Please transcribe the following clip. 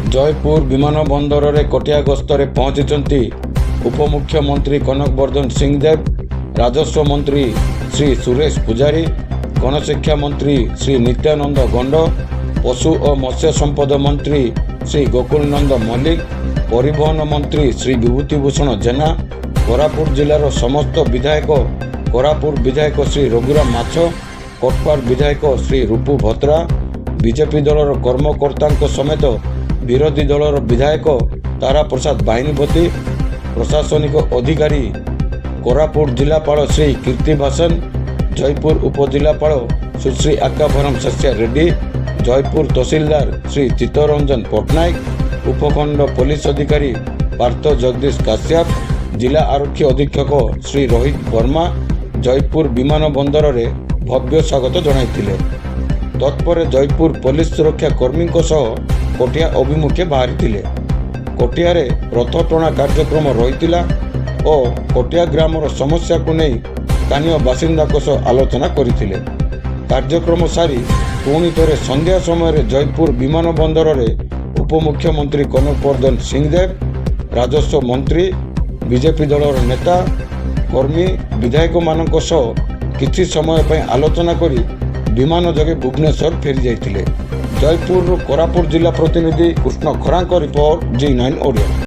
जयपुर विमान बंदर में कटिया गस्तर पहुंची उपमुख्यमंत्री कनक वर्धन सिंहदेव, राजस्व मंत्री श्री सुरेश पुजारी, गणशिक्षा मंत्री श्री नित्यानंद गंड, पशु और मत्स्य संपद मंत्री श्री गोकुलनंद मल्लिक, परिवहन मंत्री श्री विभूतिभूषण जेना, कोरापुट जिलार समस्त विधायक, कोरापुट विधायक श्री रघुराम माछ, कोटपाड़ विधायक श्री रूपू भत्रा, बीजेपी दलर कर्मकर्ता समेत विरोधी दलर विधायक तारा प्रसाद बाहिनीपति, प्रशासनिक अधिकारी कोरापुट जिलापाल श्री कीर्ति भासन, जयपुर उपजिलापाल सुश्री आकाभरम सस्या रेड्डी, जयपुर तहसीलदार श्री चित्तरंजन पट्टनायक, उपखंड पुलिस अधिकारी पार्थ जगदीश काश्यप, जिला आरक्षी अधीक्षक श्री रोहित वर्मा जयपुर विमान बंदर में भव्य स्वागत जनाइथिले। तत्पर जयपुर पुलिस सुरक्षा कर्मी कोटिया अभिमुखे बाहरी कोटिया रे रथ टणा कार्यक्रम रही और कोटिया ग्रामर समस्या को नहीं स्थानीय बासिंदा आलोचना करथिले। कार्यक्रम सारी पुणी थे संध्या समय जयपुर विमान बंदर में उपमुख्यमंत्री कनक वर्धन सिंहदेव, राजस्व मंत्री, बीजेपी दलर नेता, कर्मी, विधायक मानक किछि समय पर आलोचना करी विमान जगे भुवनेश्वर फेरी जाइथिले। जयपुर कोरापुट जिला प्रतिनिधि कृष्ण खरांक रिपोर्ट G9 ओडिया।